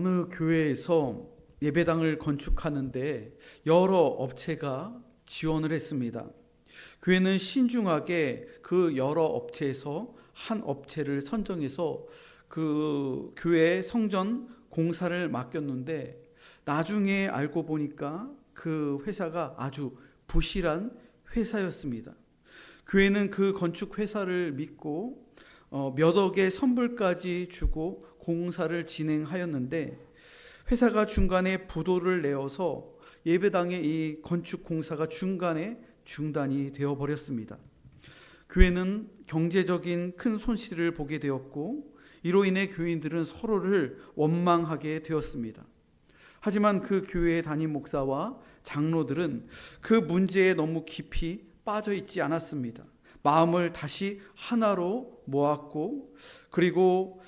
어느 교회에서 예배당을 건축하는데 여러 업체가 지원을 했습니다. 교회는 신중하게 그 여러 업체에서 한 업체를 선정해서 그 교회 성전 공사를 맡겼는데, 나중에 알고 보니까 그 회사가 아주 부실한 회사였습니다. 교회는 그 건축 회사를 믿고 몇 억의 선불까지 주고 공사를 진행하였는데, 회사가 중간에 부도를 내어서 예배당의 이 건축 공사가 중간에 중단이 되어 버렸습니다. 교회는 경제적인 큰 손실을 보게 되었고, 이로 인해 교인들은 서로를 원망하게 되었습니다. 하지만 그 교회의 담임 목사와 장로들은 그 문제에 너무 깊이 빠져 있지 않았습니다. 마음을 다시 하나로 모았고, 그리고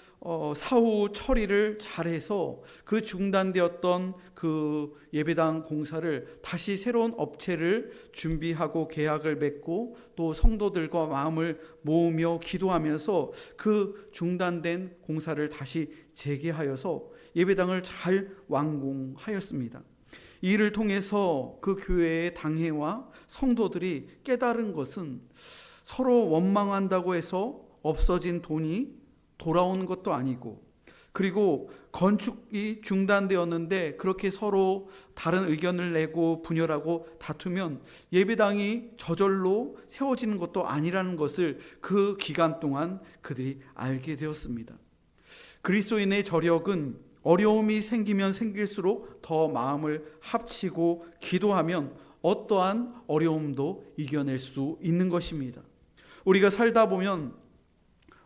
사후 처리를 잘해서 그 중단되었던 그 예배당 공사를 다시 새로운 업체를 준비하고 계약을 맺고, 또 성도들과 마음을 모으며 기도하면서 그 중단된 공사를 다시 재개하여서 예배당을 잘 완공하였습니다. 이 일을 통해서 그 교회의 당회와 성도들이 깨달은 것은, 서로 원망한다고 해서 없어진 돈이 돌아오는 것도 아니고, 그리고 건축이 중단되었는데 그렇게 서로 다른 의견을 내고 분열하고 다투면 예배당이 저절로 세워지는 것도 아니라는 것을 그 기간 동안 그들이 알게 되었습니다. 그리스도인의 저력은 어려움이 생기면 생길수록 더 마음을 합치고 기도하면 어떠한 어려움도 이겨낼 수 있는 것입니다. 우리가 살다 보면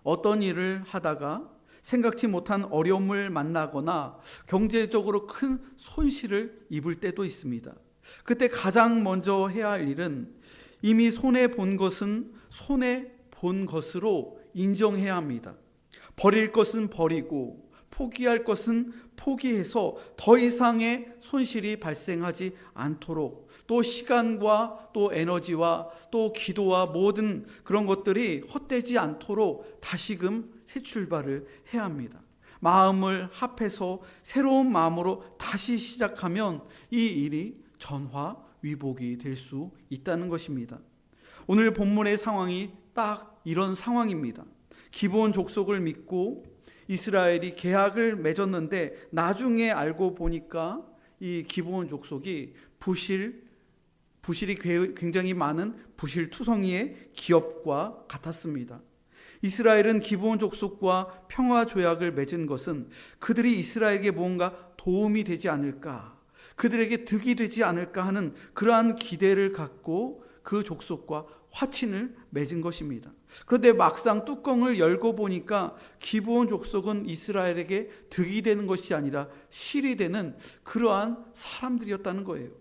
어떤 일을 하다가 생각지 못한 어려움을 만나거나 경제적으로 큰 손실을 입을 때도 있습니다. 그때 가장 먼저 해야 할 일은, 이미 손해 본 것은 손해 본 것으로 인정해야 합니다. 버릴 것은 버리고 포기할 것은 포기해서 더 이상의 손실이 발생하지 않도록, 또 시간과 또 에너지와 또 기도와 모든 그런 것들이 헛되지 않도록 다시금 새 출발을 해야 합니다. 마음을 합해서 새로운 마음으로 다시 시작하면 이 일이 전화위복이 될 수 있다는 것입니다. 오늘 본문의 상황이 딱 이런 상황입니다. 기브온 족속을 믿고 이스라엘이 계약을 맺었는데, 나중에 알고 보니까 이 기브온 족속이 부실이 굉장히 많은 부실투성이의 기업과 같았습니다. 이스라엘은 기브온 족속과 평화 조약을 맺은 것은 그들이 이스라엘에게 무언가 도움이 되지 않을까, 그들에게 득이 되지 않을까 하는 그러한 기대를 갖고 그 족속과 화친을 맺은 것입니다. 그런데 막상 뚜껑을 열고 보니까 기브온 족속은 이스라엘에게 득이 되는 것이 아니라 실이 되는 그러한 사람들이었다는 거예요.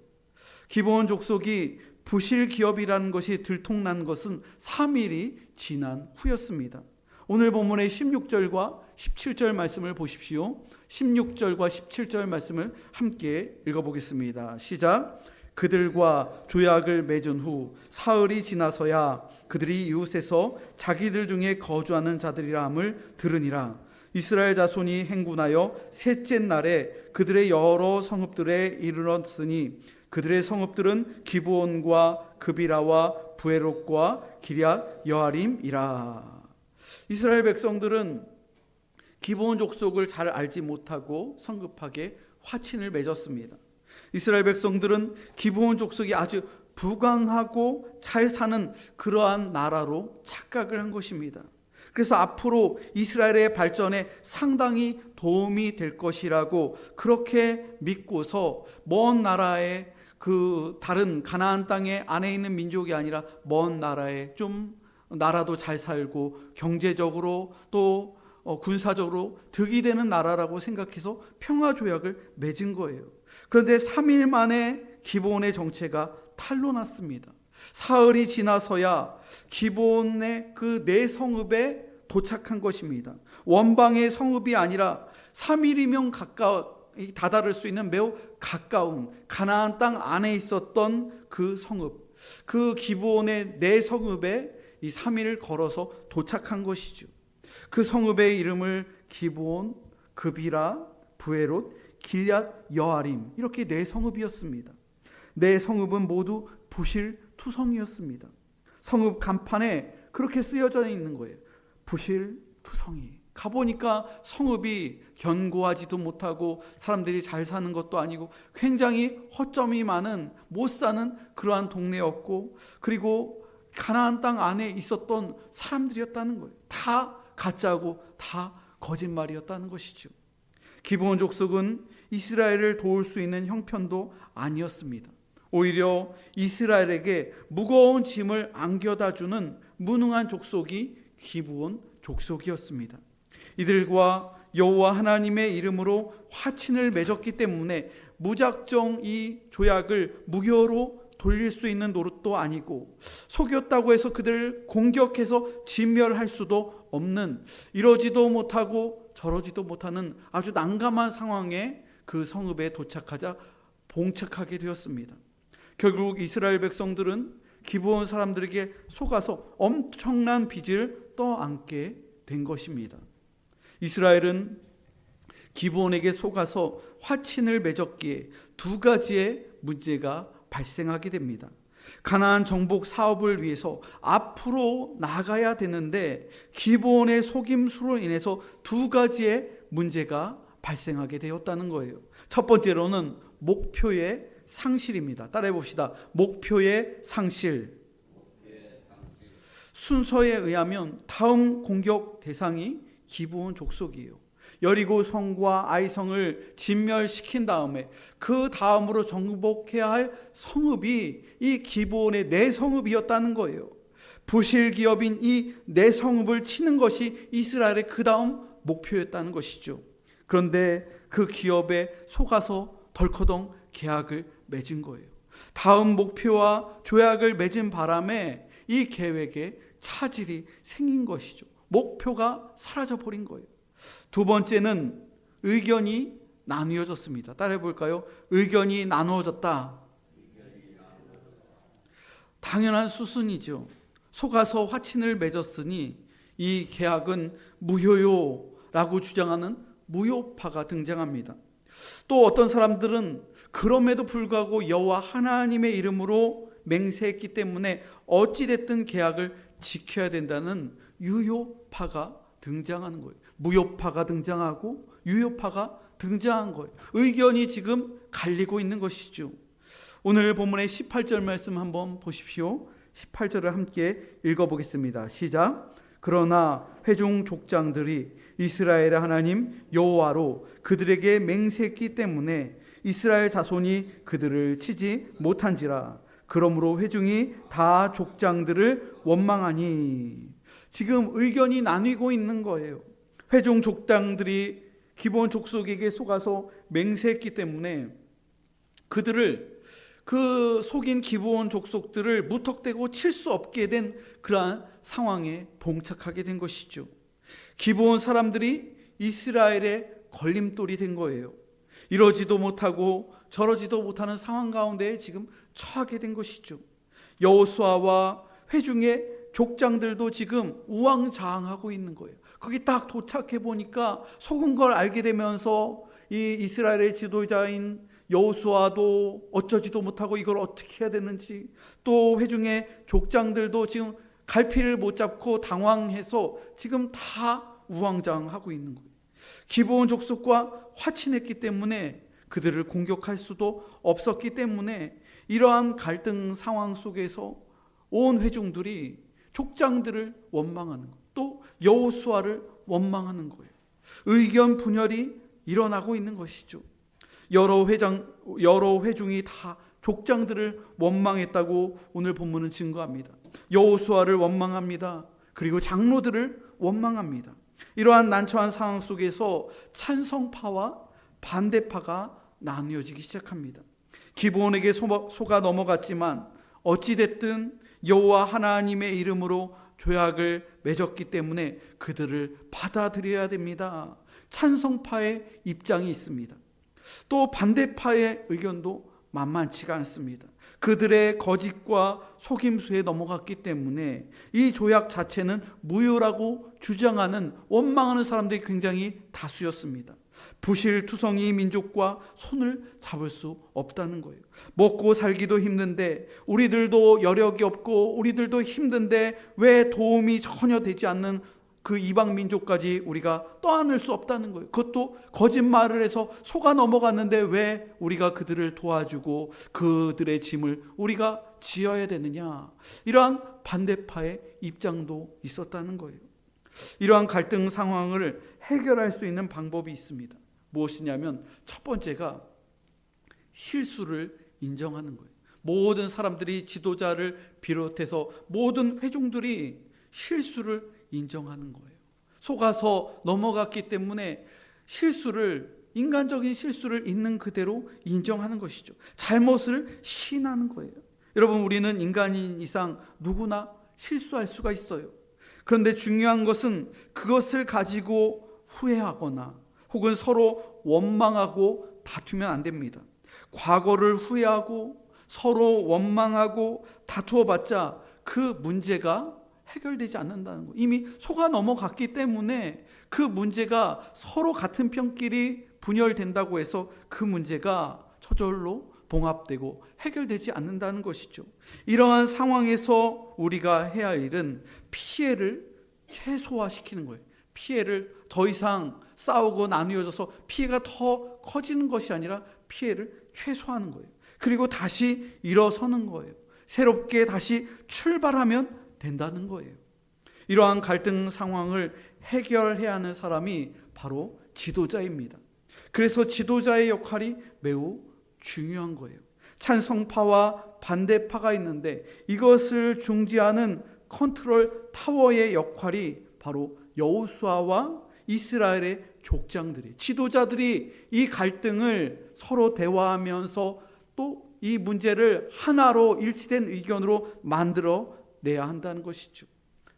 기브온 족속이 부실 기업이라는 것이 들통난 것은 3일이 지난 후였습니다. 오늘 본문의 16절과 17절 말씀을 보십시오. 16절과 17절 말씀을 함께 읽어보겠습니다. 시작. 그들과 조약을 맺은 후 사흘이 지나서야 그들이 이웃에서 자기들 중에 거주하는 자들이라 함을 들으니라. 이스라엘 자손이 행군하여 셋째 날에 그들의 여러 성읍들에 이르렀으니, 그들의 성읍들은 기브온과 그비라와 부에롯과 기럇 여아림이라. 이스라엘 백성들은 기브온 족속을 잘 알지 못하고 성급하게 화친을 맺었습니다. 이스라엘 백성들은 기브온 족속이 아주 부강하고 잘 사는 그러한 나라로 착각을 한 것입니다. 그래서 앞으로 이스라엘의 발전에 상당히 도움이 될 것이라고 그렇게 믿고서 먼 나라에, 그 다른 가나안 땅에 안에 있는 민족이 아니라 먼 나라에 좀 나라도 잘 살고 경제적으로 또 군사적으로 득이 되는 나라라고 생각해서 평화 조약을 맺은 거예요. 그런데 3일 만에 기브온의 정체가 탄로 났습니다. 사흘이 지나서야 기브온의 그 네 성읍에 도착한 것입니다. 원방의 성읍이 아니라 3일이면 다다를 수 있는 매우 가까운 가나안 땅 안에 있었던 그 성읍, 그 기브온의 네 성읍에 이 3일을 걸어서 도착한 것이죠. 그 성읍의 이름을 기브온, 그비라, 부에롯, 길앗, 여아림, 이렇게 네 성읍이었습니다. 네 성읍은 모두 부실투성이었습니다. 성읍 간판에 그렇게 쓰여져 있는 거예요. 부실투성이. 가보니까 성읍이 견고하지도 못하고 사람들이 잘 사는 것도 아니고 굉장히 허점이 많은, 못 사는 그러한 동네였고, 그리고 가나안 땅 안에 있었던 사람들이었다는 거예요. 다 가짜고 다 거짓말이었다는 것이죠. 기브온 족속은 이스라엘을 도울 수 있는 형편도 아니었습니다. 오히려 이스라엘에게 무거운 짐을 안겨다 주는 무능한 족속이 기브온 족속이었습니다. 이들과 여호와 하나님의 이름으로 화친을 맺었기 때문에 무작정 이 조약을 무효로 돌릴 수 있는 노릇도 아니고, 속였다고 해서 그들을 공격해서 진멸할 수도 없는, 이러지도 못하고 저러지도 못하는 아주 난감한 상황에 그 성읍에 도착하자 봉착하게 되었습니다. 결국 이스라엘 백성들은 기브온 사람들에게 속아서 엄청난 빚을 떠안게 된 것입니다. 이스라엘은 기브온에게 속아서 화친을 맺었기에 두 가지의 문제가 발생하게 됩니다. 가나안 정복 사업을 위해서 앞으로 나가야 되는데 기브온의 속임수로 인해서 두 가지의 문제가 발생하게 되었다는 거예요. 첫 번째로는 목표의 상실입니다. 따라해 봅시다. 목표의 상실. 순서에 의하면 다음 공격 대상이 기브온 족속이에요. 여리고 성과 아이성을 진멸시킨 다음에 그 다음으로 정복해야 할 성읍이 이 기브온의 네 성읍이었다는 거예요. 부실 기업인 이 네 성읍을 치는 것이 이스라엘의 그 다음 목표였다는 것이죠. 그런데 그 기업에 속아서 덜커덩 계약을 맺은 거예요. 다음 목표와 조약을 맺은 바람에 이 계획에 차질이 생긴 것이죠. 목표가 사라져 버린 거예요. 두 번째는 의견이 나누어졌습니다. 따라해 볼까요? 의견이 나누어졌다. 당연한 수순이죠. 속아서 화친을 맺었으니 이 계약은 무효요라고 주장하는 무효파가 등장합니다. 또 어떤 사람들은 그럼에도 불구하고 여호와 하나님의 이름으로 맹세했기 때문에 어찌됐든 계약을 지켜야 된다는 유효파가 등장하는 거예요. 무효파가 등장하고 유효파가 등장한 거예요. 의견이 지금 갈리고 있는 것이죠. 오늘 본문의 18절 말씀 한번 보십시오. 18절을 함께 읽어보겠습니다. 시작. 그러나 회중 족장들이 이스라엘의 하나님 여호와로 그들에게 맹세했기 때문에 이스라엘 자손이 그들을 치지 못한지라. 그러므로 회중이 다 족장들을 원망하니. 지금 의견이 나뉘고 있는 거예요. 회중 족장들이 기브온 족속에게 속아서 맹세했기 때문에 그들을, 그 속인 기브온 족속들을 무턱대고 칠 수 없게 된 그러한 상황에 봉착하게 된 것이죠. 기브온 사람들이 이스라엘의 걸림돌이 된 거예요. 이러지도 못하고 저러지도 못하는 상황 가운데 지금 처하게 된 것이죠. 여호수아와 회중의 족장들도 지금 우왕좌왕하고 있는 거예요. 거기 딱 도착해 보니까 속은 걸 알게 되면서 이 이스라엘의 지도자인 여호수아도 어쩌지도 못하고 이걸 어떻게 해야 되는지, 또 회중의 족장들도 지금 갈피를 못 잡고 당황해서 지금 다 우왕좌왕하고 있는 거예요. 기브온 족속과 화친했기 때문에 그들을 공격할 수도 없었기 때문에 이러한 갈등 상황 속에서 온 회중들이 족장들을 원망하는 거예요. 또 여호수아를 원망하는 거예요. 의견 분열이 일어나고 있는 것이죠. 여러 회중이 다 족장들을 원망했다고 오늘 본문은 증거합니다. 여호수아를 원망합니다. 그리고 장로들을 원망합니다. 이러한 난처한 상황 속에서 찬성파와 반대파가 나뉘어지기 시작합니다. 기브온에게 속아 넘어갔지만 어찌됐든 여호와 하나님의 이름으로 조약을 맺었기 때문에 그들을 받아들여야 됩니다. 찬성파의 입장이 있습니다. 또 반대파의 의견도 만만치가 않습니다. 그들의 거짓과 속임수에 넘어갔기 때문에 이 조약 자체는 무효라고 주장하는, 원망하는 사람들이 굉장히 다수였습니다. 부실투성이 민족과 손을 잡을 수 없다는 거예요. 먹고 살기도 힘든데, 우리들도 여력이 없고 우리들도 힘든데 왜 도움이 전혀 되지 않는 그 이방 민족까지 우리가 떠안을 수 없다는 거예요. 그것도 거짓말을 해서 속아 넘어갔는데 왜 우리가 그들을 도와주고 그들의 짐을 우리가 지어야 되느냐. 이러한 반대파의 입장도 있었다는 거예요. 이러한 갈등 상황을 해결할 수 있는 방법이 있습니다. 무엇이냐면 첫 번째가 실수를 인정하는 거예요. 모든 사람들이, 지도자를 비롯해서 모든 회중들이 실수를 인정하는 거예요. 속아서 넘어갔기 때문에 인간적인 실수를 있는 그대로 인정하는 것이죠. 잘못을 시인하는 거예요. 여러분, 우리는 인간인 이상 누구나 실수할 수가 있어요. 그런데 중요한 것은 그것을 가지고 후회하거나 혹은 서로 원망하고 다투면 안 됩니다. 과거를 후회하고 서로 원망하고 다투어봤자 그 문제가 해결되지 않는다는 거예요. 이미 속아 넘어갔기 때문에 그 문제가 서로 같은 편끼리 분열된다고 해서 그 문제가 저절로 봉합되고 해결되지 않는다는 것이죠. 이러한 상황에서 우리가 해야 할 일은 피해를 최소화시키는 거예요. 피해를 더 이상 싸우고 나누어져서 피해가 더 커지는 것이 아니라 피해를 최소화하는 거예요. 그리고 다시 일어서는 거예요. 새롭게 다시 출발하면 된다는 거예요. 이러한 갈등 상황을 해결해야 하는 사람이 바로 지도자입니다. 그래서 지도자의 역할이 매우 중요한 거예요. 찬성파와 반대파가 있는데 이것을 중지하는 컨트롤 타워의 역할이 바로 여호수아와 이스라엘의 족장들이, 지도자들이 이 갈등을 서로 대화하면서 또 이 문제를 하나로 일치된 의견으로 만들어 내야 한다는 것이죠.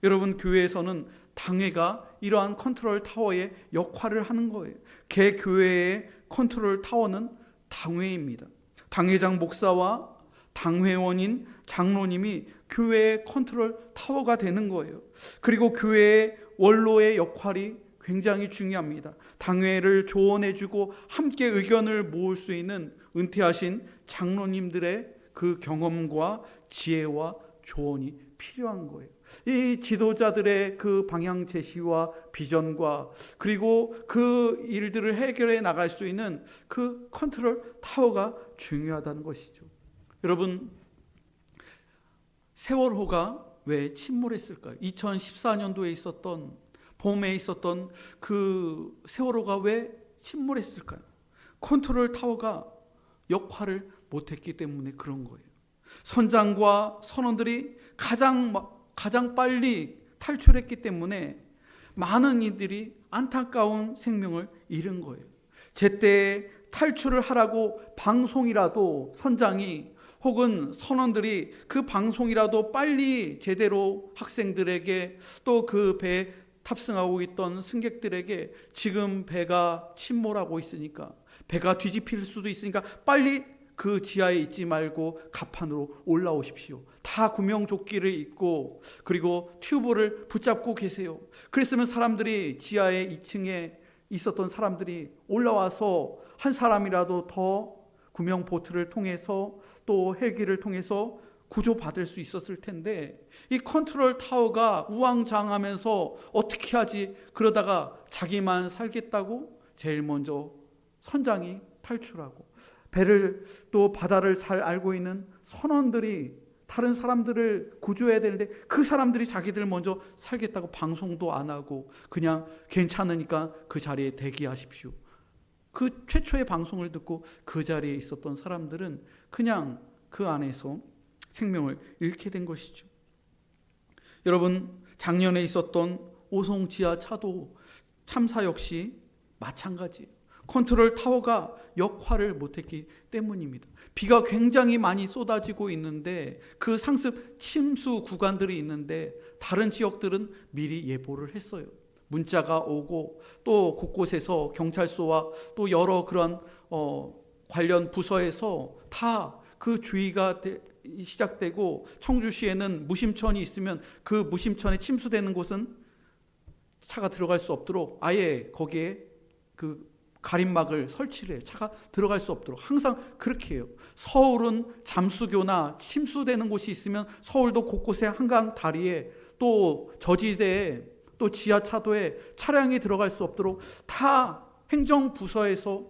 여러분, 교회에서는 당회가 이러한 컨트롤 타워의 역할을 하는 거예요. 개교회의 컨트롤 타워는 당회입니다. 당회장 목사와 당회원인 장로님이 교회의 컨트롤 타워가 되는 거예요. 그리고 교회의 원로의 역할이 굉장히 중요합니다. 당회를 조언해주고 함께 의견을 모을 수 있는 은퇴하신 장로님들의 그 경험과 지혜와 조언이 필요한 거예요. 이 지도자들의 그 방향 제시와 비전과 그리고 그 일들을 해결해 나갈 수 있는 그 컨트롤 타워가 중요하다는 것이죠. 여러분, 세월호가 왜 침몰했을까요? 2014년도에 있었던, 봄에 있었던 그 세월호가 왜 침몰했을까요? 컨트롤 타워가 역할을 못했기 때문에 그런 거예요. 선장과 선원들이 가장 빨리 탈출했기 때문에 많은 이들이 안타까운 생명을 잃은 거예요. 제때 탈출을 하라고 방송이라도 선장이 혹은 선원들이 그 방송이라도 빨리 제대로 학생들에게 또 그 배에 탑승하고 있던 승객들에게 지금 배가 침몰하고 있으니까, 배가 뒤집힐 수도 있으니까 빨리 그 지하에 있지 말고 갑판으로 올라오십시오. 다 구명조끼를 입고 그리고 튜브를 붙잡고 계세요. 그랬으면 사람들이 지하에 2층에 있었던 사람들이 올라와서 한 사람이라도 더 구명보트를 통해서 또 헬기를 통해서 구조받을 수 있었을 텐데, 이 컨트롤 타워가 우왕좌왕하면서 어떻게 하지 그러다가 자기만 살겠다고 제일 먼저 선장이 탈출하고, 배를 또 바다를 잘 알고 있는 선원들이 다른 사람들을 구조해야 되는데 그 사람들이 자기들 먼저 살겠다고 방송도 안 하고 그냥 괜찮으니까 그 자리에 대기하십시오. 그 최초의 방송을 듣고 그 자리에 있었던 사람들은 그냥 그 안에서 생명을 잃게 된 것이죠. 여러분, 작년에 있었던 오송 지하차도 참사 역시 마찬가지예요. 컨트롤 타워가 역할을 못했기 때문입니다. 비가 굉장히 많이 쏟아지고 있는데 그 상습 침수 구간들이 있는데 다른 지역들은 미리 예보를 했어요. 문자가 오고 또 곳곳에서 경찰서와 또 여러 그런 관련 부서에서 다 그 주의가 시작되고, 청주시에는 무심천이 있으면 그 무심천에 침수되는 곳은 차가 들어갈 수 없도록 아예 거기에 그 가림막을 설치를 해요. 차가 들어갈 수 없도록 항상 그렇게 해요. 서울은 잠수교나 침수되는 곳이 있으면 서울도 곳곳에 한강 다리에 또 저지대에 또 지하차도에 차량이 들어갈 수 없도록 다 행정부서에서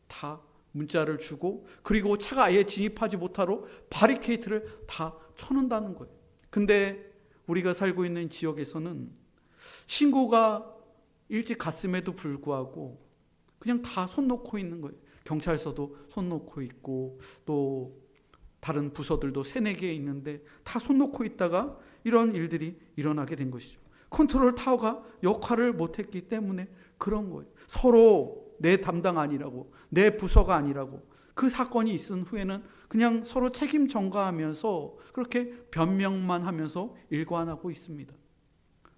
다 문자를 주고, 그리고 차가 아예 진입하지 못하도록 바리케이트를 다 쳐놓는다는 거예요. 근데 우리가 살고 있는 지역에서는 신고가 일찍 갔음에도 불구하고 그냥 다 손 놓고 있는 거예요. 경찰서도 손 놓고 있고 또 다른 부서들도 3-4개 있는데 다 손 놓고 있다가 이런 일들이 일어나게 된 것이죠. 컨트롤 타워가 역할을 못했기 때문에 그런 거예요. 서로 내 담당 아니라고, 내 부서가 아니라고, 그 사건이 있은 후에는 그냥 서로 책임 전가하면서 그렇게 변명만 하면서 일관하고 있습니다.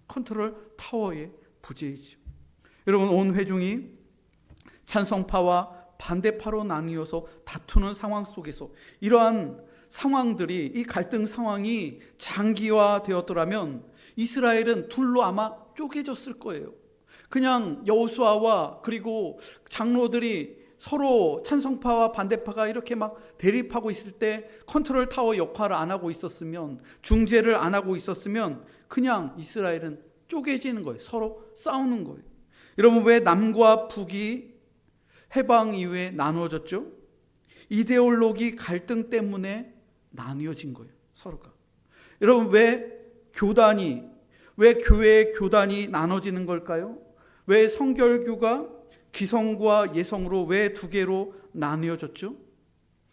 컨트롤 타워의 부재이죠. 여러분, 온 회중이 찬성파와 반대파로 나뉘어서 다투는 상황 속에서 이러한 상황들이, 이 갈등 상황이 장기화되었더라면 이스라엘은 둘로 아마 쪼개졌을 거예요. 그냥 여호수아와 그리고 장로들이 서로 찬성파와 반대파가 이렇게 막 대립하고 있을 때 컨트롤 타워 역할을 안 하고 있었으면, 중재를 안 하고 있었으면 그냥 이스라엘은 쪼개지는 거예요. 서로 싸우는 거예요. 여러분, 왜 남과 북이 해방 이후에 나누어졌죠? 이데올로기 갈등 때문에 나뉘어진 거예요, 서로가. 여러분, 왜 교회의 교단이 나눠지는 걸까요? 왜 성결교가 기성과 예성으로 왜 2개로 나뉘어졌죠?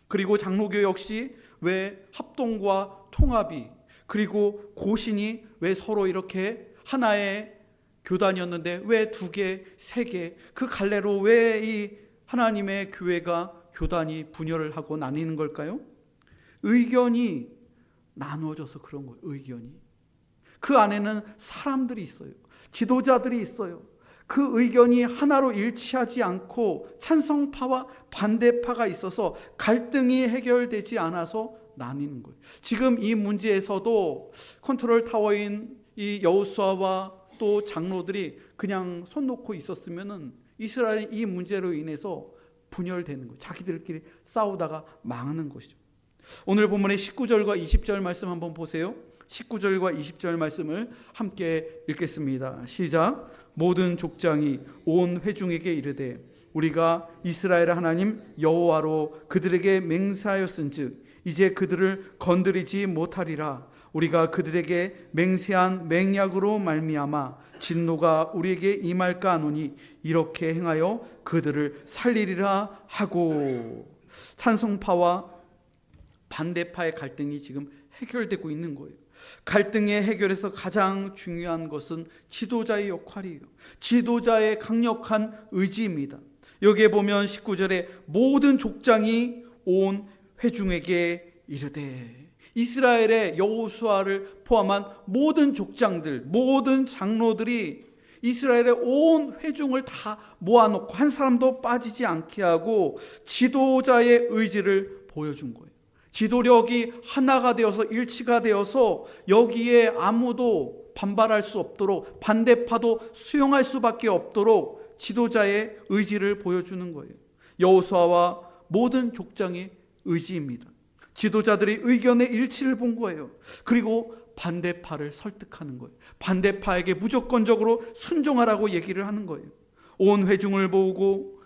그리고 장로교 역시 왜 합동과 통합이, 그리고 고신이 왜 서로 이렇게 하나의 교단이었는데 왜 2개, 3개, 그 갈래로 왜 이 하나님의 교회가 교단이 분열을 하고 나뉘는 걸까요? 의견이 나누어져서 그런 거예요. 의견이. 그 안에는 사람들이 있어요. 지도자들이 있어요. 그 의견이 하나로 일치하지 않고 찬성파와 반대파가 있어서 갈등이 해결되지 않아서 나뉘는 거예요. 지금 이 문제에서도 컨트롤 타워인 이 여호수아와 또 장로들이 그냥 손 놓고 있었으면은 이스라엘이 이 문제로 인해서 분열되는 거예요. 자기들끼리 싸우다가 망하는 것이죠. 오늘 본문의 19절과 20절 말씀 한번 보세요. 19절과 20절 말씀을 함께 읽겠습니다. 시작. 모든 족장이 온 회중에게 이르되 우리가 이스라엘 하나님 여호와로 그들에게 맹세하였은즉 이제 그들을 건드리지 못하리라. 우리가 그들에게 맹세한 맹약으로 말미암아 진노가 우리에게 임할까 하노니 이렇게 행하여 그들을 살리리라 하고. 찬성파와 반대파의 갈등이 지금 해결되고 있는 거예요. 갈등의 해결에서 가장 중요한 것은 지도자의 역할이에요. 지도자의 강력한 의지입니다. 여기에 보면 19절에 모든 족장이 온 회중에게 이르되, 이스라엘의 여호수아를 포함한 모든 족장들, 모든 장로들이 이스라엘의 온 회중을 다 모아놓고 한 사람도 빠지지 않게 하고 지도자의 의지를 보여준 거예요. 지도력이 하나가 되어서 일치가 되어서 여기에 아무도 반발할 수 없도록, 반대파도 수용할 수밖에 없도록 지도자의 의지를 보여주는 거예요. 여호수아와 모든 족장의 의지입니다. 지도자들이 의견의 일치를 본 거예요. 그리고 반대파를 설득하는 거예요. 반대파에게 무조건적으로 순종하라고 얘기를 하는 거예요. 온 회중을 모으고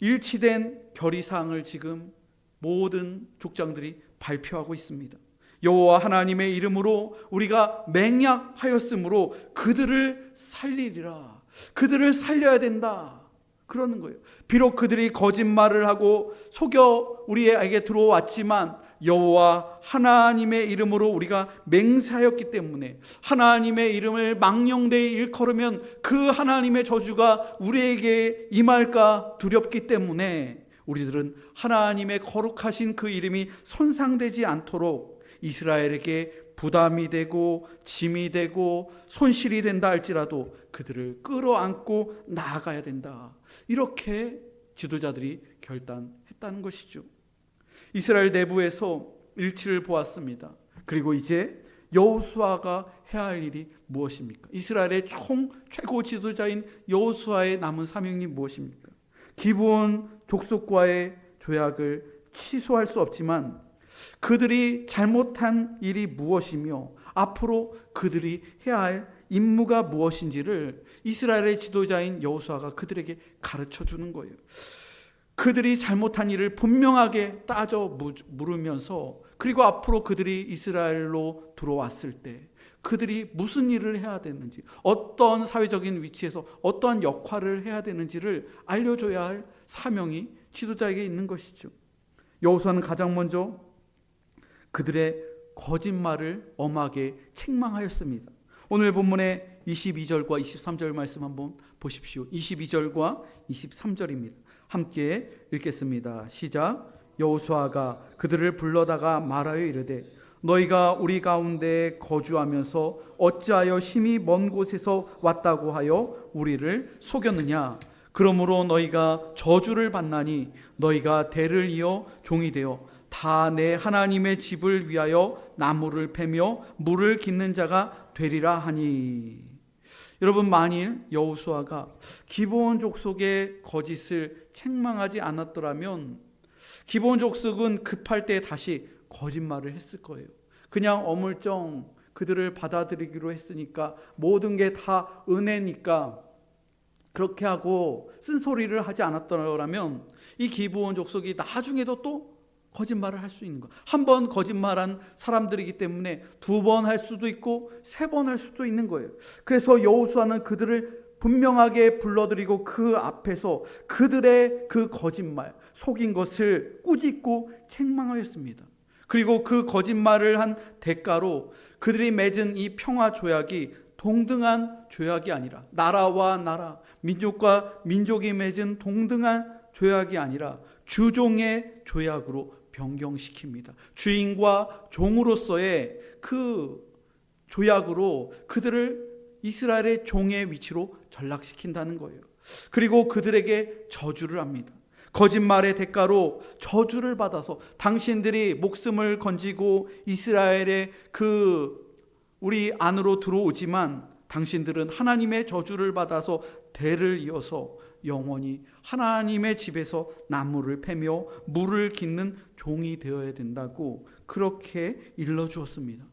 일치된 결의사항을 지금 모든 족장들이 발표하고 있습니다. 여호와 하나님의 이름으로 우리가 맹약하였으므로 그들을 살리리라. 그들을 살려야 된다. 그러는 거예요. 비록 그들이 거짓말을 하고 속여 우리에게 들어왔지만 여호와 하나님의 이름으로 우리가 맹세하였기 때문에, 하나님의 이름을 망령되이 일컬으면 그 하나님의 저주가 우리에게 임할까 두렵기 때문에 우리들은 하나님의 거룩하신 그 이름이 손상되지 않도록 이스라엘에게 부담이 되고 짐이 되고 손실이 된다 할지라도 그들을 끌어안고 나아가야 된다. 이렇게 지도자들이 결단했다는 것이죠. 이스라엘 내부에서 일치를 보았습니다. 그리고 이제 여호수아가 해야 할 일이 무엇입니까? 이스라엘의 최고 지도자인 여호수아의 남은 사명이 무엇입니까? 기브온 족속과의 조약을 취소할 수 없지만 그들이 잘못한 일이 무엇이며 앞으로 그들이 해야 할 임무가 무엇인지를 이스라엘의 지도자인 여호수아가 그들에게 가르쳐 주는 거예요. 그들이 잘못한 일을 분명하게 따져 물으면서, 그리고 앞으로 그들이 이스라엘로 들어왔을 때 그들이 무슨 일을 해야 되는지, 어떤 사회적인 위치에서 어떠한 역할을 해야 되는지를 알려줘야 할 사명이 지도자에게 있는 것이죠. 여호수아는 가장 먼저 그들의 거짓말을 엄하게 책망하였습니다. 오늘 본문의 22절과 23절 말씀 한번 보십시오. 22절과 23절입니다. 함께 읽겠습니다. 시작. 여호수아가 그들을 불러다가 말하여 이르되 너희가 우리 가운데 거주하면서 어찌하여 심히 먼 곳에서 왔다고 하여 우리를 속였느냐. 그러므로 너희가 저주를 받나니 너희가 대를 이어 종이 되어 다 내 하나님의 집을 위하여 나무를 패며 물을 깃는 자가 되리라 하니. 여러분, 만일 여호수아가 기브온 족속의 거짓을 책망하지 않았더라면 기브온 족속은 급할 때 다시 거짓말을 했을 거예요. 그냥 어물쩡 그들을 받아들이기로 했으니까, 모든 게 다 은혜니까 그렇게 하고 쓴소리를 하지 않았더라면 이 기브온 족속이 나중에도 또 거짓말을 할 수 있는 거. 한 번 거짓말한 사람들이기 때문에 두 번 할 수도 있고 세 번 할 수도 있는 거예요. 그래서 여호수아는 그들을 분명하게 불러들이고 그 앞에서 그들의 그 거짓말, 속인 것을 꾸짖고 책망하였습니다. 그리고 그 거짓말을 한 대가로 그들이 맺은 이 평화 조약이 동등한 조약이 아니라, 나라와 나라, 민족과 민족이 맺은 동등한 조약이 아니라 주종의 조약으로 변경시킵니다. 주인과 종으로서의 그 조약으로 그들을 이스라엘의 종의 위치로 전락시킨다는 거예요. 그리고 그들에게 저주를 합니다. 거짓말의 대가로 저주를 받아서 당신들이 목숨을 건지고 이스라엘의 우리 안으로 들어오지만 당신들은 하나님의 저주를 받아서 대를 이어서 영원히 하나님의 집에서 나무를 패며 물을 깃는 종이 되어야 된다고 그렇게 일러주었습니다.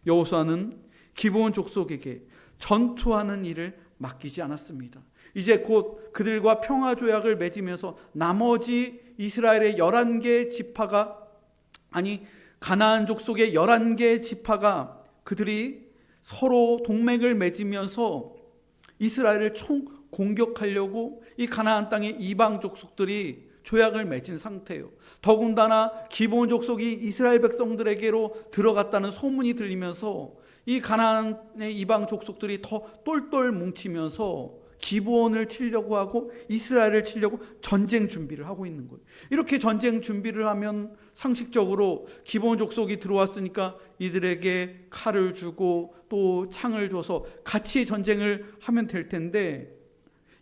여호수아는 기브온 족속에게 전투하는 일을 맡기지 않았습니다. 이제 곧 그들과 평화조약을 맺으면서 나머지 이스라엘의 11개 지파가, 가나안 족속의 11개 지파가 그들이 서로 동맹을 맺으면서 이스라엘을 총 공격하려고 이 가나안 땅의 이방 족속들이 조약을 맺은 상태예요. 더군다나 기브온 족속이 이스라엘 백성들에게로 들어갔다는 소문이 들리면서 이 가나안의 이방 족속들이 더 똘똘 뭉치면서 기브온을 치려고 하고 이스라엘을 치려고 전쟁 준비를 하고 있는 거예요. 이렇게 전쟁 준비를 하면 상식적으로 기브온 족속이 들어왔으니까 이들에게 칼을 주고 또 창을 줘서 같이 전쟁을 하면 될 텐데,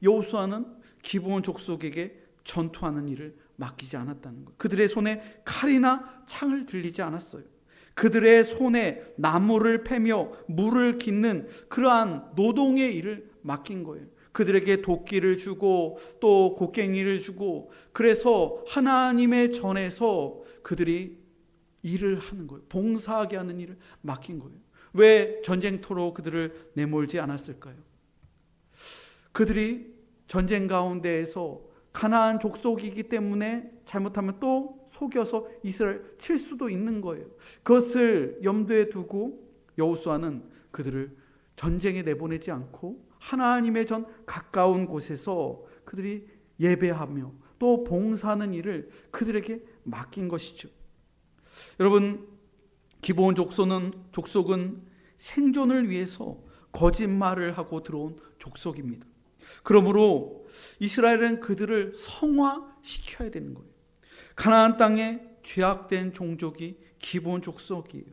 여호수아는 기브온 족속에게 전투하는 일을 맡기지 않았다는 거예요. 그들의 손에 칼이나 창을 들리지 않았어요. 그들의 손에 나무를 패며 물을 깃는 그러한 노동의 일을 맡긴 거예요. 그들에게 도끼를 주고 또 곡괭이를 주고, 그래서 하나님의 전에서 그들이 일을 하는 거예요. 봉사하게 하는 일을 맡긴 거예요. 왜 전쟁터로 그들을 내몰지 않았을까요? 그들이 전쟁 가운데에서 가나안 족속이기 때문에 잘못하면 또 속여서 이스라엘 칠 수도 있는 거예요. 그것을 염두에 두고 여호수아는 그들을 전쟁에 내보내지 않고 하나님의 전 가까운 곳에서 그들이 예배하며 또 봉사하는 일을 그들에게 맡긴 것이죠. 여러분, 기브온 족속은 생존을 위해서 거짓말을 하고 들어온 족속입니다. 그러므로 이스라엘은 그들을 성화시켜야 되는 거예요. 가나안 땅에 죄악된 종족이 기브온 족속이에요.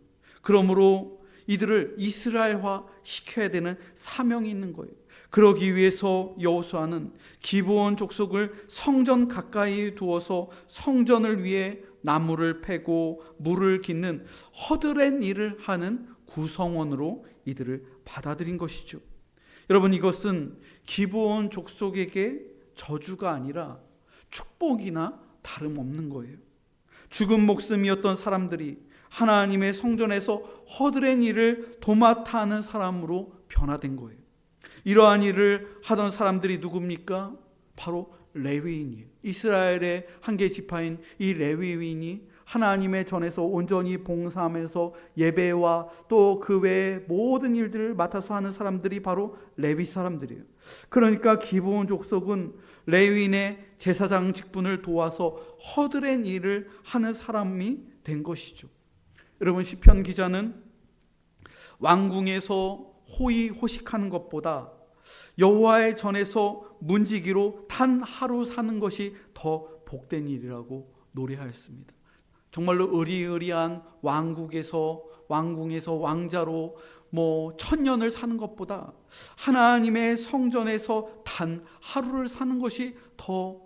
그러므로 이들을 이스라엘화 시켜야 되는 사명이 있는 거예요. 그러기 위해서 여호수아는 기브온 족속을 성전 가까이 두어서 성전을 위해 나무를 패고 물을 깃는 허드렛 일을 하는 구성원으로 이들을 받아들인 것이죠. 여러분, 이것은 기브온 족속에게 저주가 아니라 축복이나 다름없는 거예요. 죽은 목숨이었던 사람들이 하나님의 성전에서 허드렛 일을 도맡아 하는 사람으로 변화된 거예요. 이러한 일을 하던 사람들이 누굽니까? 바로 레위인이에요. 이스라엘의 한 개 지파인 이 레위인이 하나님의 전에서 온전히 봉사하면서 예배와 또 그 외의 모든 일들을 맡아서 하는 사람들이 바로 레위 사람들이에요. 그러니까 기브온 족속은 레위인의 제사장 직분을 도와서 허드렛 일을 하는 사람이 된 것이죠. 여러분, 시편 기자는 왕궁에서 호의호식하는 것보다 여호와의 전에서 문지기로 단 하루 사는 것이 더 복된 일이라고 노래하였습니다. 정말로 의리의리한 왕궁에서 왕자로 1000년을 사는 것보다 하나님의 성전에서 단 하루를 사는 것이 더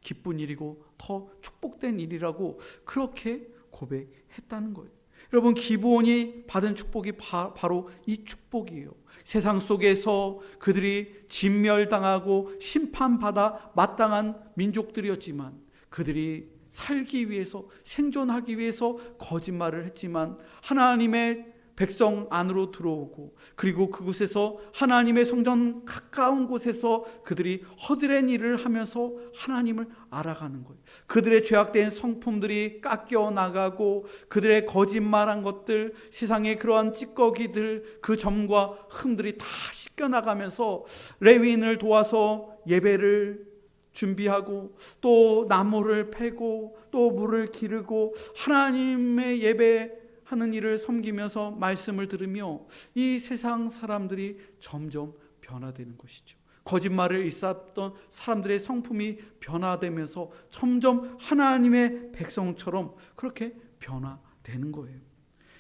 기쁜 일이고 더 축복된 일이라고 그렇게 고백했다는 거예요. 여러분, 기브온이 받은 축복이 바로 이 축복이에요. 세상 속에서 그들이 진멸당하고 심판받아 마땅한 민족들이었지만 그들이 살기 위해서, 생존하기 위해서 거짓말을 했지만 하나님의 백성 안으로 들어오고, 그리고 그곳에서 하나님의 성전 가까운 곳에서 그들이 허드렛 일을 하면서 하나님을 알아가는 거예요. 그들의 죄악된 성품들이 깎여 나가고 그들의 거짓말한 것들, 세상의 그러한 찌꺼기들, 그 점과 흠들이 다 씻겨 나가면서 레위인을 도와서 예배를 준비하고 또 나무를 패고 또 물을 기르고 하나님의 예배하는 일을 섬기면서 말씀을 들으며 이 세상 사람들이 점점 변화되는 것이죠. 거짓말을 일삼던 사람들의 성품이 변화되면서 점점 하나님의 백성처럼 그렇게 변화되는 거예요.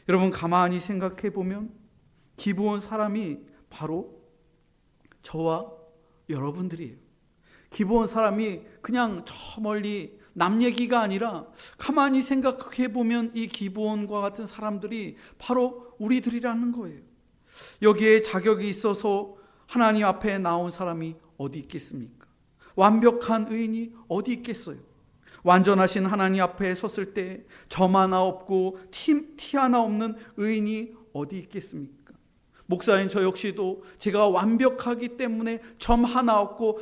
여러분, 가만히 생각해 보면 기브온 사람이 바로 저와 여러분들이에요. 기브온 사람이 그냥 저 멀리 남 얘기가 아니라 가만히 생각해 보면 이 기브온과 같은 사람들이 바로 우리들이라는 거예요. 여기에 자격이 있어서 하나님 앞에 나온 사람이 어디 있겠습니까? 완벽한 의인이 어디 있겠어요? 완전하신 하나님 앞에 섰을 때 점 하나 없고 티 하나 없는 의인이 어디 있겠습니까? 목사인 저 역시도 제가 완벽하기 때문에 점 하나 없고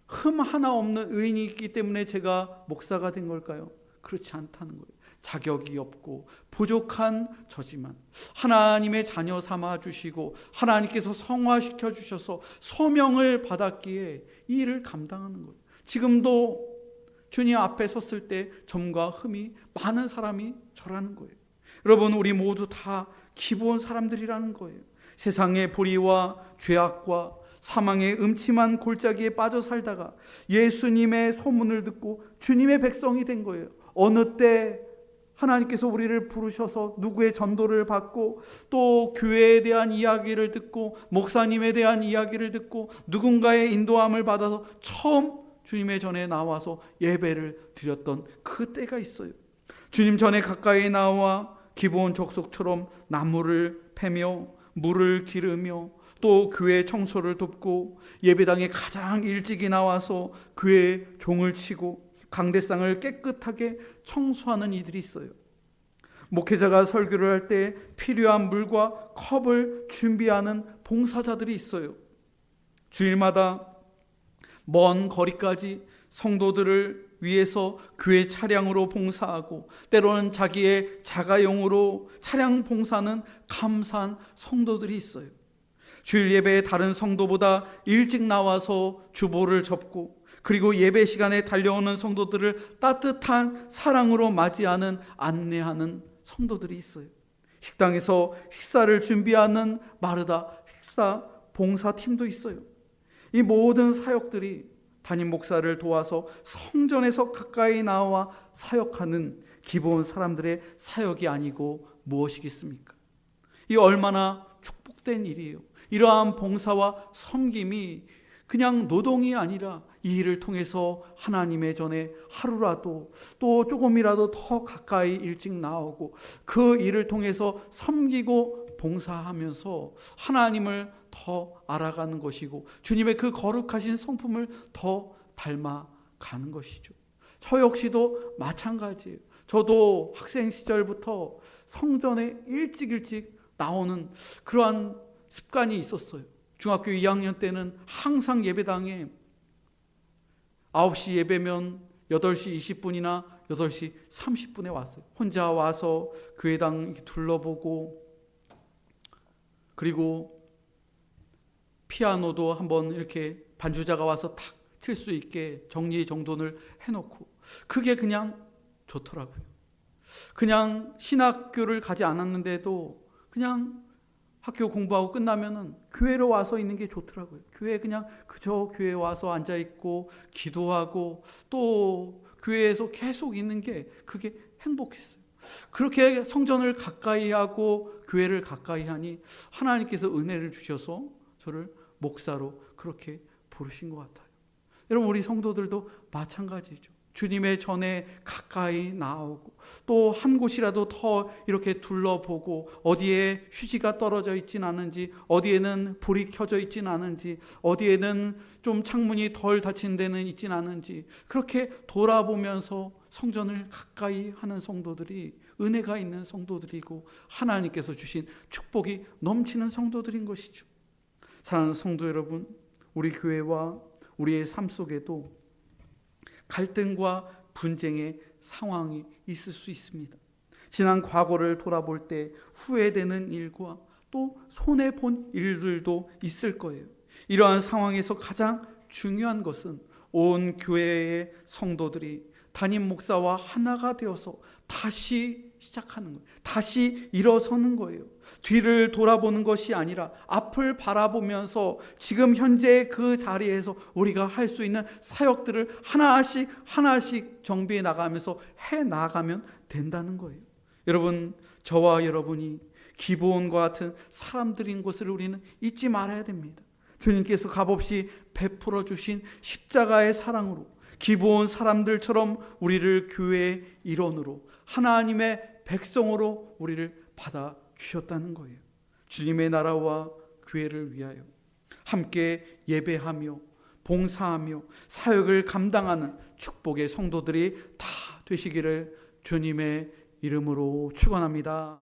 흠 하나 없는 의인이 있기 때문에 제가 목사가 된 걸까요? 그렇지 않다는 거예요. 자격이 없고 부족한 저지만 하나님의 자녀 삼아 주시고 하나님께서 성화시켜 주셔서 소명을 받았기에 이 일을 감당하는 거예요. 지금도 주님 앞에 섰을 때 점과 흠이 많은 사람이 저라는 거예요. 여러분, 우리 모두 다 기브온 사람들이라는 거예요. 세상의 불의와 죄악과 사망의 음침한 골짜기에 빠져 살다가 예수님의 소문을 듣고 주님의 백성이 된 거예요. 어느 때 하나님께서 우리를 부르셔서 누구의 전도를 받고 또 교회에 대한 이야기를 듣고 목사님에 대한 이야기를 듣고 누군가의 인도함을 받아서 처음 주님의 전에 나와서 예배를 드렸던 그 때가 있어요. 주님 전에 가까이 나와 기브온 족속처럼 나무를 패며 물을 기르며 또 교회 청소를 돕고 예배당에 가장 일찍이 나와서 교회 종을 치고 강대상을 깨끗하게 청소하는 이들이 있어요. 목회자가 설교를 할 때 필요한 물과 컵을 준비하는 봉사자들이 있어요. 주일마다 먼 거리까지 성도들을 위해서 교회 차량으로 봉사하고 때로는 자기의 자가용으로 차량 봉사하는 감사한 성도들이 있어요. 주일 예배에 다른 성도보다 일찍 나와서 주보를 접고 그리고 예배 시간에 달려오는 성도들을 따뜻한 사랑으로 맞이하는 안내하는 성도들이 있어요. 식당에서 식사를 준비하는 마르다 식사 봉사팀도 있어요. 이 모든 사역들이 담임 목사를 도와서 성전에서 가까이 나와 사역하는 기브온 사람들의 사역이 아니고 무엇이겠습니까? 이 얼마나 축복된 일이에요. 이러한 봉사와 섬김이 그냥 노동이 아니라 이 일을 통해서 하나님의 전에 하루라도 또 조금이라도 더 가까이 일찍 나오고 그 일을 통해서 섬기고 봉사하면서 하나님을 더 알아가는 것이고 주님의 그 거룩하신 성품을 더 닮아 가는 것이죠. 저 역시도 마찬가지예요. 저도 학생 시절부터 성전에 일찍 나오는 그러한 습관이 있었어요. 중학교 2학년 때는 항상 예배당에 9시 예배면 8시 20분이나 8시 30분에 왔어요. 혼자 와서 교회당 둘러보고, 그리고 피아노도 한번 이렇게 반주자가 와서 탁 칠 수 있게 정리정돈을 해놓고, 그게 그냥 좋더라고요. 그냥 신학교를 가지 않았는데도 그냥 학교 공부하고 끝나면은 교회로 와서 있는 게 좋더라고요. 교회 그냥 그저 교회에 와서 앉아 있고 기도하고 또 교회에서 계속 있는 게 그게 행복했어요. 그렇게 성전을 가까이 하고 교회를 가까이 하니 하나님께서 은혜를 주셔서 저를 목사로 그렇게 부르신 것 같아요. 여러분, 우리 성도들도 마찬가지죠. 주님의 전에 가까이 나오고 또 한 곳이라도 더 이렇게 둘러보고, 어디에 휴지가 떨어져 있진 않은지, 어디에는 불이 켜져 있진 않은지, 어디에는 좀 창문이 덜 닫힌 데는 있진 않은지, 그렇게 돌아보면서 성전을 가까이 하는 성도들이 은혜가 있는 성도들이고 하나님께서 주신 축복이 넘치는 성도들인 것이죠. 사랑하는 성도 여러분, 우리 교회와 우리의 삶 속에도 갈등과 분쟁의 상황이 있을 수 있습니다. 지난 과거를 돌아볼 때 후회되는 일과 또 손해본 일들도 있을 거예요. 이러한 상황에서 가장 중요한 것은 온 교회의 성도들이 담임 목사와 하나가 되어서 다시 시작하는 거예요. 다시 일어서는 거예요. 뒤를 돌아보는 것이 아니라 앞을 바라보면서 지금 현재 그 자리에서 우리가 할 수 있는 사역들을 하나씩 정비해 나가면서 해 나가면 된다는 거예요. 여러분, 저와 여러분이 기브온과 같은 사람들인 것을 우리는 잊지 말아야 됩니다. 주님께서 값없이 베풀어 주신 십자가의 사랑으로 기브온 사람들처럼 우리를 교회의 일원으로, 하나님의 백성으로 우리를 받아 주셨다는 거예요. 주님의 나라와 교회를 위하여 함께 예배하며 봉사하며 사역을 감당하는 축복의 성도들이 다 되시기를 주님의 이름으로 축원합니다.